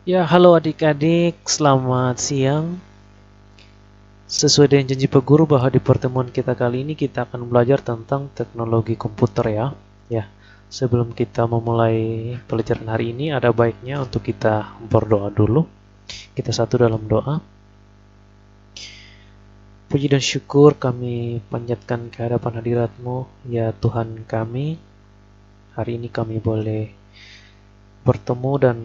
Ya, halo adik-adik, selamat siang. Sesuai dengan janji Pak Guru bahwa di pertemuan kita kali ini kita akan belajar tentang teknologi komputer ya. Ya, sebelum kita memulai pelajaran hari ini ada baiknya untuk kita berdoa dulu. Kita satu dalam doa. Puji dan syukur kami panjatkan ke hadapan hadirat-Mu, ya Tuhan kami. Hari ini kami boleh bertemu dan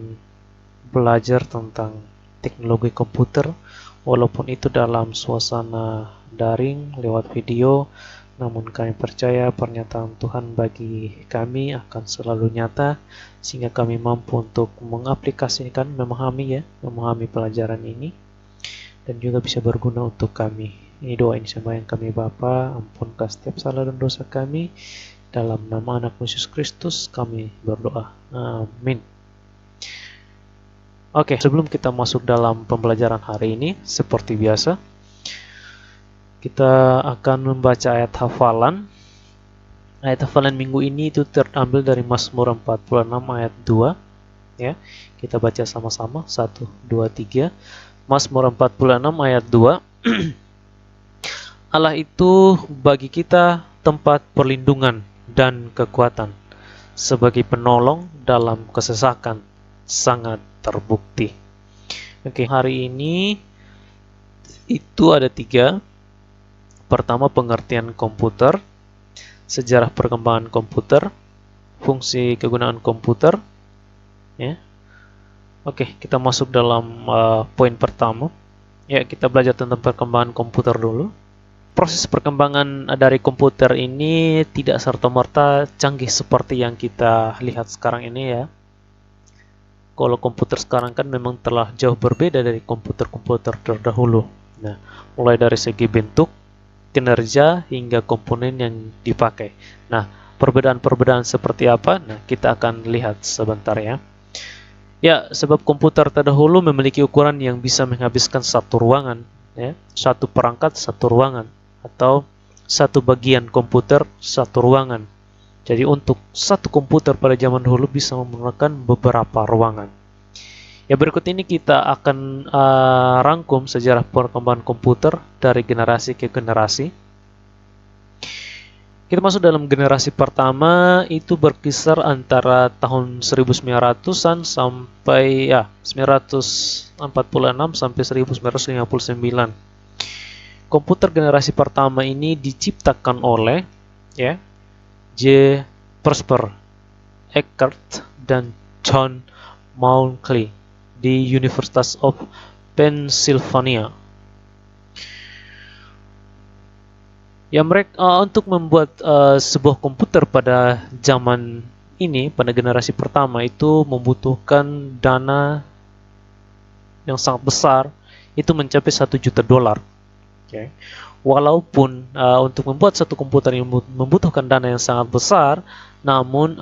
belajar tentang teknologi komputer, walaupun itu dalam suasana daring lewat video, namun kami percaya pernyataan Tuhan bagi kami akan selalu nyata, sehingga kami mampu untuk mengaplikasikan, memahami pelajaran ini, dan juga bisa berguna untuk kami. Ini doa ini sembahyang kami Bapa, ampunkan setiap salah dan dosa kami, dalam nama anak Yesus Kristus kami berdoa. Amin. Oke, sebelum kita masuk dalam pembelajaran hari ini, seperti biasa, kita akan membaca ayat hafalan. Ayat hafalan minggu ini itu terambil dari Mazmur 46 ayat 2. Ya, kita baca sama-sama, 1, 2, 3. Mazmur 46 ayat 2. Allah itu bagi kita tempat perlindungan dan kekuatan, sebagai penolong dalam kesesakan, sangat terbukti. Oke, hari ini itu ada 3. Pertama, pengertian komputer, sejarah perkembangan komputer, fungsi kegunaan komputer. Ya. Oke, kita masuk dalam poin pertama. Ya, kita belajar tentang perkembangan komputer dulu. Proses perkembangan dari komputer ini tidak serta-merta canggih seperti yang kita lihat sekarang ini ya. Kalau komputer sekarang kan memang telah jauh berbeda dari komputer-komputer terdahulu. Nah, mulai dari segi bentuk, kinerja, hingga komponen yang dipakai. Nah, perbedaan-perbedaan seperti apa? Nah, kita akan lihat sebentar ya. Ya, sebab komputer terdahulu memiliki ukuran yang bisa menghabiskan satu ruangan, ya, satu perangkat, satu ruangan, atau satu bagian komputer, satu ruangan. Jadi untuk satu komputer pada zaman dahulu bisa menggunakan beberapa ruangan. Ya, berikut ini kita akan rangkum sejarah perkembangan komputer dari generasi ke generasi. Kita masuk dalam generasi pertama, itu berkisar antara tahun 1900-an sampai 946 sampai 1959. Komputer generasi pertama ini diciptakan oleh J. Presper, Eckert, dan John Mauchly di University of Pennsylvania. Ya, mereka untuk membuat sebuah komputer pada zaman ini, pada generasi pertama itu membutuhkan dana yang sangat besar, itu mencapai $1 juta. Okay. Walaupun untuk membuat satu komputer yang membutuhkan dana yang sangat besar, namun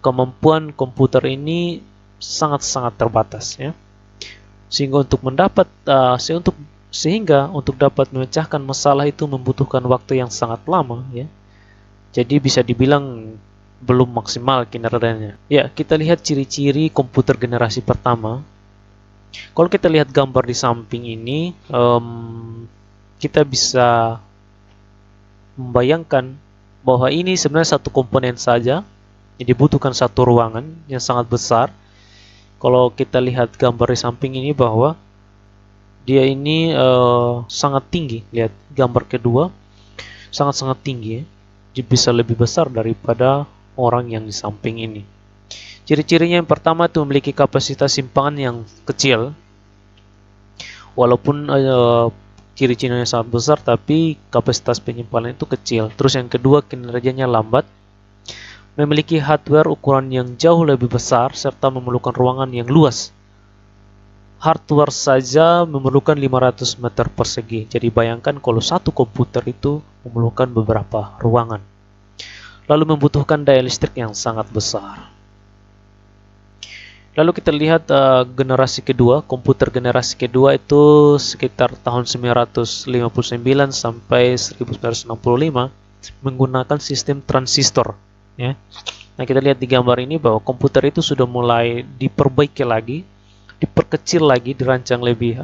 kemampuan komputer ini sangat-sangat terbatas ya. Sehingga untuk dapat memecahkan masalah itu membutuhkan waktu yang sangat lama ya. Jadi bisa dibilang belum maksimal kinerjanya. Ya, kita lihat ciri-ciri komputer generasi pertama. Kalau kita lihat gambar di samping ini, kita bisa membayangkan bahwa ini sebenarnya satu komponen saja yang dibutuhkan satu ruangan yang sangat besar. Kalau kita lihat gambar di samping ini bahwa dia ini sangat tinggi. Lihat gambar kedua, sangat-sangat tinggi ya. Dia bisa lebih besar daripada orang yang di samping ini. Ciri-cirinya yang pertama itu memiliki kapasitas simpangan yang kecil. Walaupun ciri-cirinya sangat besar, tapi kapasitas penyimpanan itu kecil. Terus yang kedua, kinerjanya lambat, memiliki hardware ukuran yang jauh lebih besar, serta memerlukan ruangan yang luas. Hardware saja memerlukan 500 meter persegi. Jadi bayangkan kalau satu komputer itu memerlukan beberapa ruangan. Lalu membutuhkan daya listrik yang sangat besar. Lalu kita lihat generasi kedua, komputer generasi kedua itu sekitar tahun 1959 sampai 1965 menggunakan sistem transistor. Ya. Nah, kita lihat di gambar ini bahwa komputer itu sudah mulai diperbaiki lagi diperkecil lagi, dirancang lebih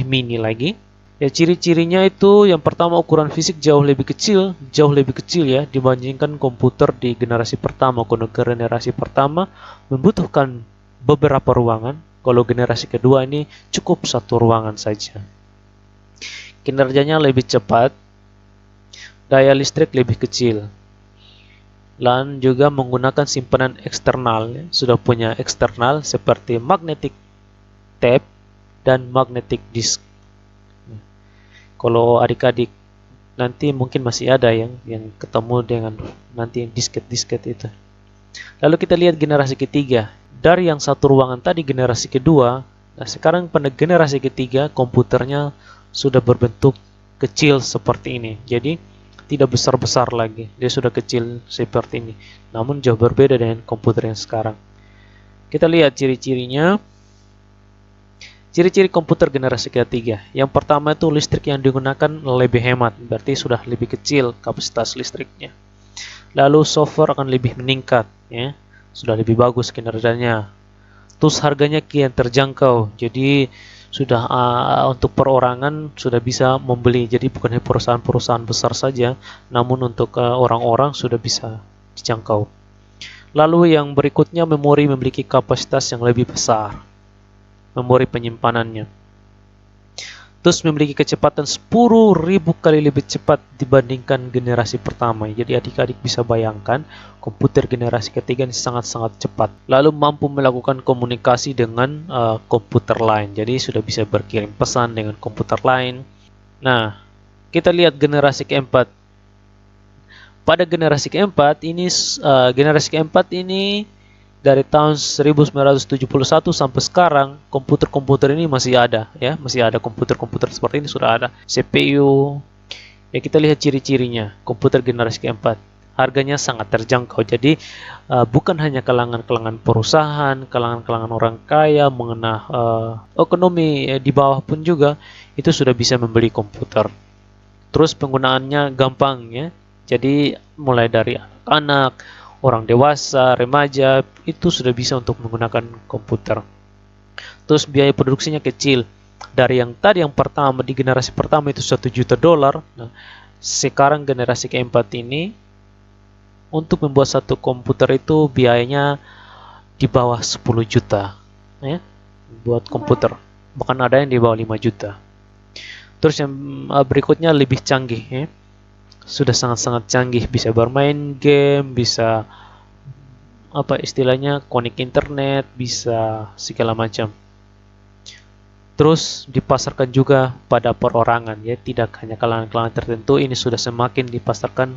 mini lagi. Ya, ciri-cirinya itu yang pertama ukuran fisik jauh lebih kecil ya dibandingkan komputer di generasi pertama. Kalau generasi pertama membutuhkan beberapa ruangan, kalau generasi kedua ini cukup satu ruangan saja. Kinerjanya lebih cepat, daya listrik lebih kecil, dan juga menggunakan simpanan eksternal. Sudah punya eksternal seperti magnetic tape dan magnetic disk. Kalau adik-adik nanti mungkin masih ada yang ketemu dengan nanti disket itu. Lalu kita lihat generasi ketiga. Dari yang satu ruangan tadi generasi kedua, nah sekarang pada generasi ketiga komputernya sudah berbentuk kecil seperti ini. Jadi tidak besar-besar lagi, dia sudah kecil seperti ini. Namun jauh berbeda dengan komputer yang sekarang. Kita lihat ciri-cirinya. Ciri-ciri komputer generasi ketiga. Yang pertama itu listrik yang digunakan lebih hemat, berarti sudah lebih kecil kapasitas listriknya. Lalu software akan lebih meningkat, ya, sudah lebih bagus kinerjanya. Terus harganya kian terjangkau, jadi sudah untuk perorangan sudah bisa membeli. Jadi bukan hanya perusahaan-perusahaan besar saja, namun untuk orang-orang sudah bisa dijangkau. Lalu yang berikutnya, memori memiliki kapasitas yang lebih besar. Memori penyimpanannya terus memiliki kecepatan 10.000 kali lebih cepat dibandingkan generasi pertama. Jadi adik-adik bisa bayangkan komputer generasi ketiga ini sangat-sangat cepat. Lalu mampu melakukan komunikasi dengan komputer lain. Jadi sudah bisa berkirim pesan dengan komputer lain. Nah, kita lihat generasi keempat. Pada generasi keempat ini dari tahun 1971 sampai sekarang komputer-komputer ini masih ada, ya, masih ada komputer-komputer seperti ini sudah ada. CPU, ya, kita lihat ciri-cirinya. Komputer generasi keempat harganya sangat terjangkau, jadi bukan hanya kalangan-kalangan perusahaan, kalangan-kalangan orang kaya, mengenai ekonomi di bawah pun juga itu sudah bisa membeli komputer. Terus penggunaannya gampang, ya, jadi mulai dari anak-anak, orang dewasa, remaja, itu sudah bisa untuk menggunakan komputer. Terus biaya produksinya kecil. Dari yang tadi yang pertama, di generasi pertama itu $1 juta. Nah, sekarang generasi keempat ini, untuk membuat satu komputer itu biayanya di bawah 10 juta. Ya, buat komputer. Bahkan ada yang di bawah 5 juta. Terus yang berikutnya lebih canggih, ya. Sudah sangat-sangat canggih, bisa bermain game, bisa apa istilahnya connect internet, bisa segala macam. Terus dipasarkan juga pada perorangan, ya, tidak hanya kalangan-kalangan tertentu. Ini sudah semakin dipasarkan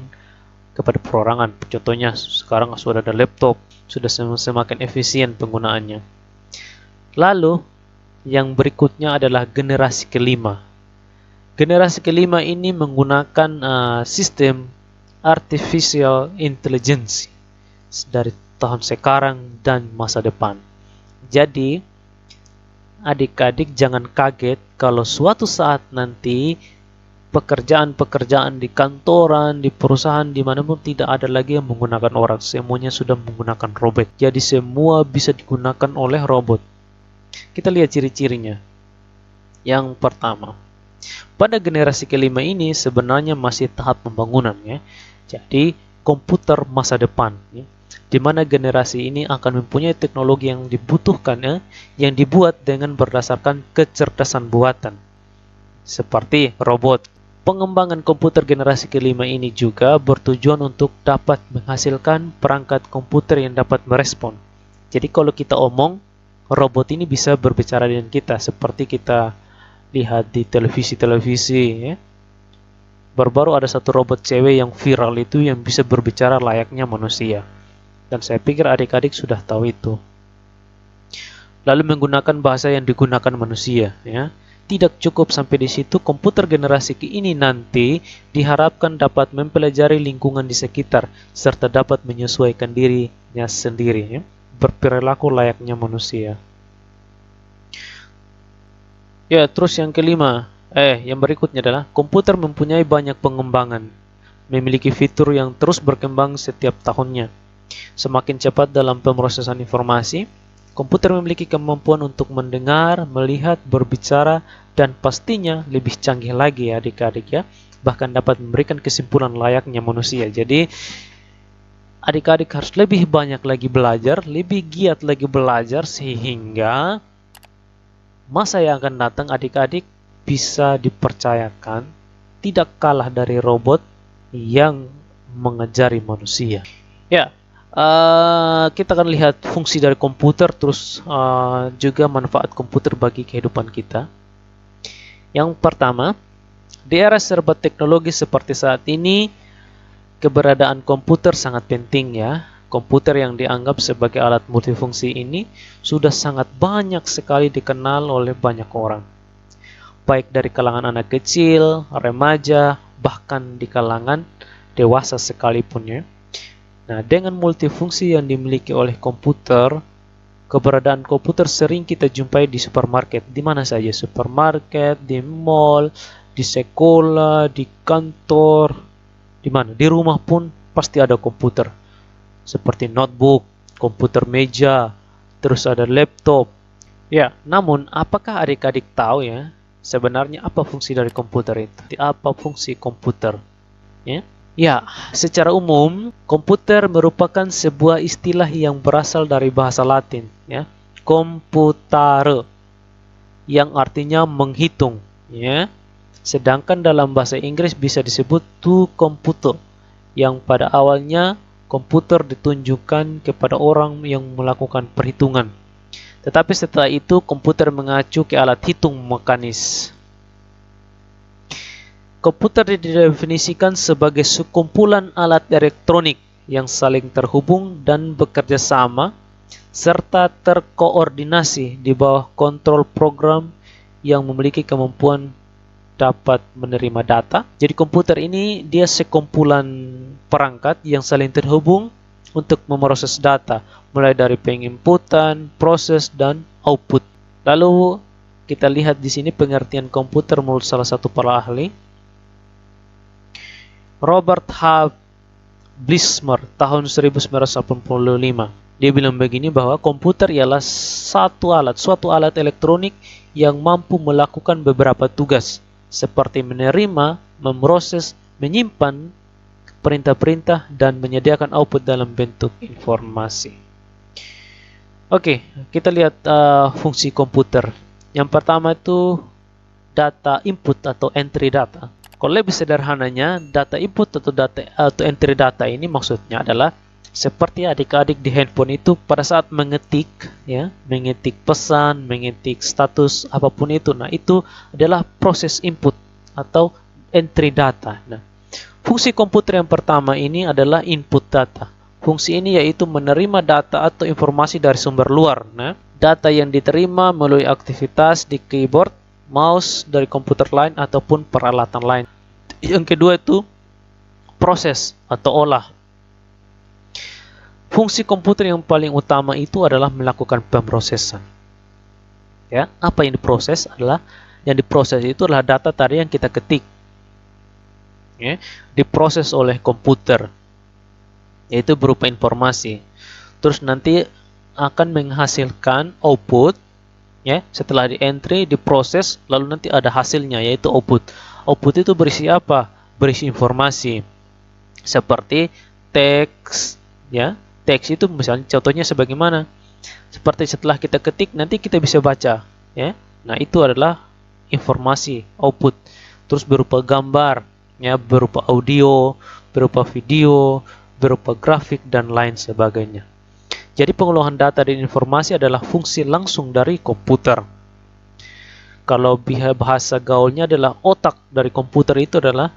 kepada perorangan. Contohnya sekarang sudah ada laptop, sudah semakin efisien penggunaannya. Lalu yang berikutnya adalah generasi kelima. Generasi kelima ini menggunakan sistem artificial intelligence dari tahun sekarang dan masa depan. Jadi, adik-adik jangan kaget kalau suatu saat nanti pekerjaan-pekerjaan di kantoran, di perusahaan, dimanapun tidak ada lagi yang menggunakan orang. Semuanya sudah menggunakan robot. Jadi semua bisa digunakan oleh robot. Kita lihat ciri-cirinya. Yang pertama, pada generasi kelima ini sebenarnya masih tahap pembangunan, ya. Jadi komputer masa depan, ya, di mana generasi ini akan mempunyai teknologi yang dibutuhkan, ya, yang dibuat dengan berdasarkan kecerdasan buatan seperti robot. Pengembangan komputer generasi kelima ini juga bertujuan untuk dapat menghasilkan perangkat komputer yang dapat merespon. Jadi kalau kita omong, robot ini bisa berbicara dengan kita seperti kita lihat di televisi-televisi, ya. Baru-baru ada satu robot cewek yang viral itu yang bisa berbicara layaknya manusia. Dan saya pikir adik-adik sudah tahu itu. Lalu menggunakan bahasa yang digunakan manusia, ya. Tidak cukup sampai di situ, komputer generasi ini nanti diharapkan dapat mempelajari lingkungan di sekitar serta dapat menyesuaikan dirinya sendiri, ya, berperilaku layaknya manusia. Ya, terus yang kelima, yang berikutnya adalah komputer mempunyai banyak pengembangan, memiliki fitur yang terus berkembang setiap tahunnya. Semakin cepat dalam pemrosesan informasi, Komputer memiliki kemampuan untuk mendengar, melihat, berbicara, dan pastinya lebih canggih lagi ya adik-adik ya. Bahkan dapat memberikan kesimpulan layaknya manusia. Jadi adik-adik harus lebih banyak lagi belajar, lebih giat lagi belajar sehingga masa yang akan datang adik-adik bisa dipercayakan tidak kalah dari robot yang mengajari manusia. Ya, kita akan lihat fungsi dari komputer, terus juga manfaat komputer bagi kehidupan kita. Yang pertama, di era serba teknologi seperti saat ini, keberadaan komputer sangat penting ya. Komputer yang dianggap sebagai alat multifungsi ini sudah sangat banyak sekali dikenal oleh banyak orang. Baik dari kalangan anak kecil, remaja, bahkan di kalangan dewasa sekalipun ya. Nah, dengan multifungsi yang dimiliki oleh komputer, keberadaan komputer sering kita jumpai di supermarket. Di mana saja? Supermarket, di mall, di sekolah, di kantor, di mana? Di rumah pun pasti ada komputer. Seperti notebook, komputer meja, terus ada laptop. Ya, namun apakah adik-adik tahu ya, sebenarnya apa fungsi dari komputer itu? Apa fungsi komputer? Ya, secara umum, komputer merupakan sebuah istilah yang berasal dari bahasa Latin, ya, computare, yang artinya menghitung, ya. Sedangkan dalam bahasa Inggris bisa disebut to compute, yang pada awalnya komputer ditunjukkan kepada orang yang melakukan perhitungan. Tetapi setelah itu komputer mengacu ke alat hitung mekanis. Komputer didefinisikan sebagai sekumpulan alat elektronik yang saling terhubung dan bekerja sama serta terkoordinasi di bawah kontrol program yang memiliki kemampuan dapat menerima data. Jadi komputer ini dia sekumpulan perangkat yang saling terhubung untuk memproses data, mulai dari penginputan, proses, dan output. Lalu kita lihat di sini pengertian komputer menurut salah satu para ahli, Robert H. Blismer tahun 1985. Dia bilang begini bahwa komputer ialah suatu alat elektronik yang mampu melakukan beberapa tugas seperti menerima, memproses, menyimpan perintah-perintah, dan menyediakan output dalam bentuk informasi. Oke, kita lihat fungsi komputer. Yang pertama itu data input atau entry data. Kalau lebih sederhananya, data input atau entry data ini maksudnya adalah seperti adik-adik di handphone itu pada saat mengetik, ya, mengetik pesan, mengetik status apapun itu. Nah, itu adalah proses input atau entry data. Nah, fungsi komputer yang pertama ini adalah input data. Fungsi ini yaitu menerima data atau informasi dari sumber luar. Nah, data yang diterima melalui aktivitas di keyboard, mouse dari komputer lain ataupun peralatan lain. Yang kedua itu proses atau olah. Fungsi komputer yang paling utama itu adalah melakukan pemrosesan. Ya, apa yang diproses itu adalah data tadi yang kita ketik. Ya, diproses oleh komputer, yaitu berupa informasi. Terus nanti akan menghasilkan output. Ya, setelah di entry, diproses, lalu nanti ada hasilnya yaitu output. Output itu berisi apa? Berisi informasi seperti teks, ya. Teks itu misalnya contohnya sebagaimana? Seperti setelah kita ketik nanti kita bisa baca, ya. Nah, itu adalah informasi output. Terus berupa gambar, ya, berupa audio, berupa video, berupa grafik dan lain sebagainya. Jadi pengolahan data dan informasi adalah fungsi langsung dari komputer. Kalau bahasa gaulnya adalah otak dari komputer itu adalah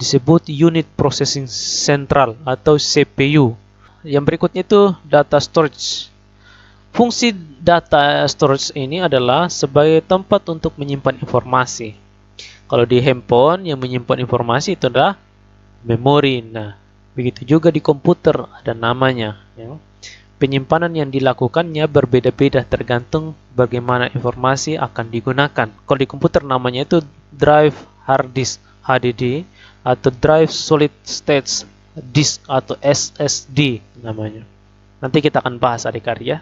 disebut Unit Processing Central atau CPU. Yang berikutnya itu data storage. Fungsi data storage ini adalah sebagai tempat untuk menyimpan informasi. Kalau di handphone yang menyimpan informasi itu adalah memori. Nah, begitu juga di komputer ada namanya. Ya. Penyimpanan yang dilakukannya berbeda-beda tergantung bagaimana informasi akan digunakan. Kalau di komputer namanya itu drive hard disk HDD atau drive solid state disk atau SSD namanya. Nanti kita akan bahas adik-adik ya.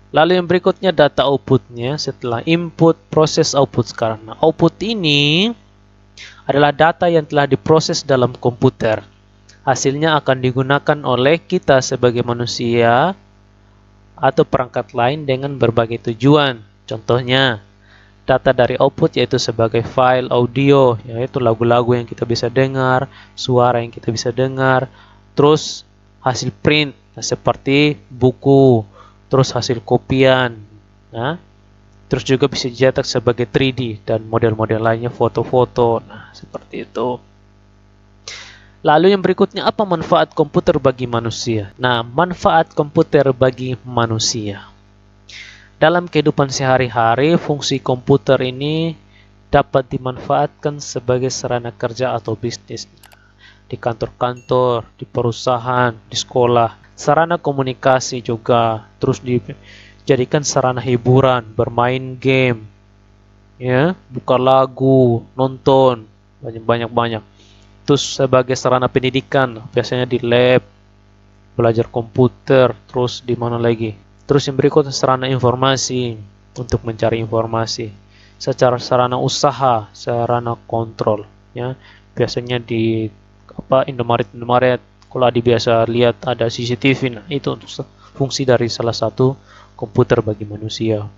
Lalu yang berikutnya data outputnya setelah input, proses, output sekarang. Nah, output ini adalah data yang telah diproses dalam komputer. Hasilnya akan digunakan oleh kita sebagai manusia atau perangkat lain dengan berbagai tujuan. Contohnya, data dari output yaitu sebagai file audio, yaitu lagu-lagu yang kita bisa dengar, suara yang kita bisa dengar, terus hasil print seperti buku, terus hasil kopian, nah, terus juga bisa dicetak sebagai 3D dan model-model lainnya foto-foto. Nah, seperti itu. Lalu yang berikutnya, apa manfaat komputer bagi manusia? Nah, manfaat komputer bagi manusia. Dalam kehidupan sehari-hari, fungsi komputer ini dapat dimanfaatkan sebagai sarana kerja atau bisnis. Di kantor-kantor, di perusahaan, di sekolah. Sarana komunikasi juga, terus dijadikan sarana hiburan, bermain game, ya, buka lagu, nonton, banyak. Terus sebagai sarana pendidikan, biasanya di lab, belajar komputer, terus di mana lagi. Terus yang berikutnya sarana informasi, untuk mencari informasi. Secara sarana usaha, sarana kontrol, ya, biasanya di Indomaret, kalau Adi biasa lihat ada CCTV, nah itu untuk fungsi dari salah satu komputer bagi manusia.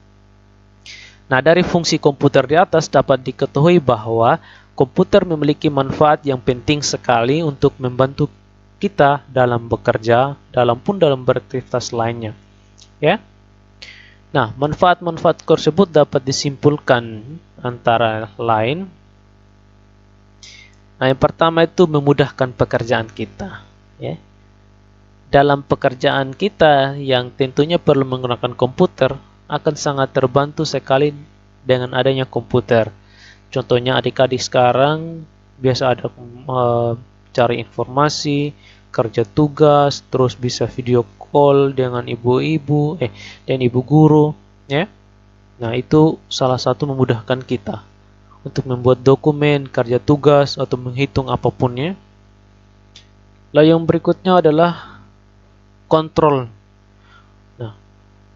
Nah, dari fungsi komputer di atas dapat diketahui bahwa komputer memiliki manfaat yang penting sekali untuk membantu kita dalam bekerja, dalam beraktivitas lainnya. Ya. Nah, manfaat-manfaat tersebut dapat disimpulkan antara lain. Nah, yang pertama itu memudahkan pekerjaan kita. Ya. Dalam pekerjaan kita yang tentunya perlu menggunakan komputer, akan sangat terbantu sekali dengan adanya komputer. Contohnya adik-adik sekarang biasa ada cari informasi, kerja tugas, terus bisa video call dengan ibu-ibu dan ibu guru, ya. Nah, itu salah satu memudahkan kita untuk membuat dokumen, kerja tugas atau menghitung apapun, ya. Lalu yang berikutnya adalah kontrol. Nah,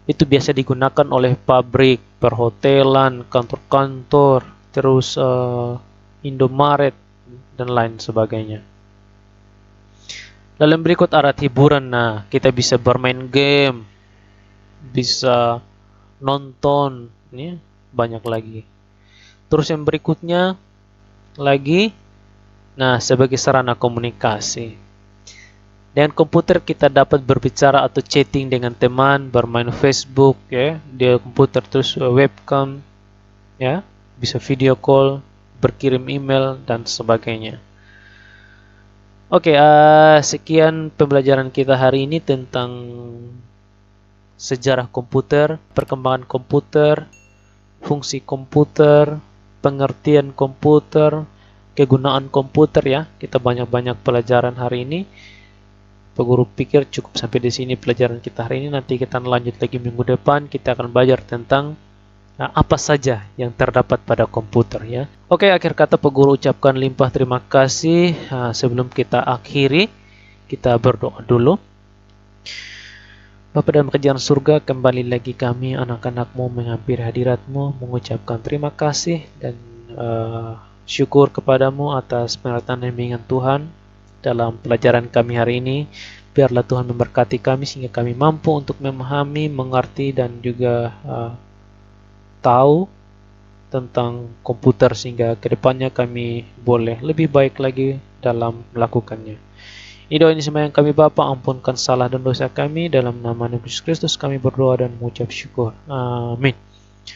itu biasa digunakan oleh pabrik, perhotelan, kantor-kantor, terus Indomaret dan lain sebagainya. Lalu yang berikut alat hiburan. Nah, kita bisa bermain game, bisa nonton, ini banyak lagi. Terus yang berikutnya lagi, nah, sebagai sarana komunikasi. Dengan komputer kita dapat berbicara atau chatting dengan teman, bermain Facebook, ya, di komputer, terus webcam, ya, bisa video call, berkirim email dan sebagainya. Oke, sekian pembelajaran kita hari ini tentang sejarah komputer, perkembangan komputer, fungsi komputer, pengertian komputer, kegunaan komputer, ya. Kita banyak-banyak pelajaran hari ini. Pak Guru pikir cukup sampai di sini pelajaran kita hari ini. Nanti kita lanjut lagi minggu depan. Kita akan belajar tentang apa saja yang terdapat pada komputer, ya. Oke, akhir kata Pak Guru ucapkan limpah terima kasih. Sebelum kita akhiri, kita berdoa dulu. Bapa dalam kerajaan surga, kembali lagi kami anak-anak-Mu menghampiri hadirat-Mu, mengucapkan terima kasih dan syukur kepadamu atas penyertaan dan bimbingan Tuhan dalam pelajaran kami hari ini. Biarlah Tuhan memberkati kami sehingga kami mampu untuk memahami, mengerti dan juga tahu tentang komputer sehingga kedepannya kami boleh lebih baik lagi dalam melakukannya. Ini doa ini semua yang kami Bapa, ampunkan salah dan dosa kami, dalam nama Yesus Kristus kami berdoa dan mengucap syukur. Amin.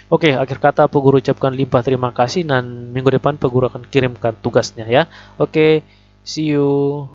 Oke, akhir kata Pak Guru ucapkan limpah terima kasih dan minggu depan Pak Guru akan kirimkan tugasnya, ya. Oke, see you.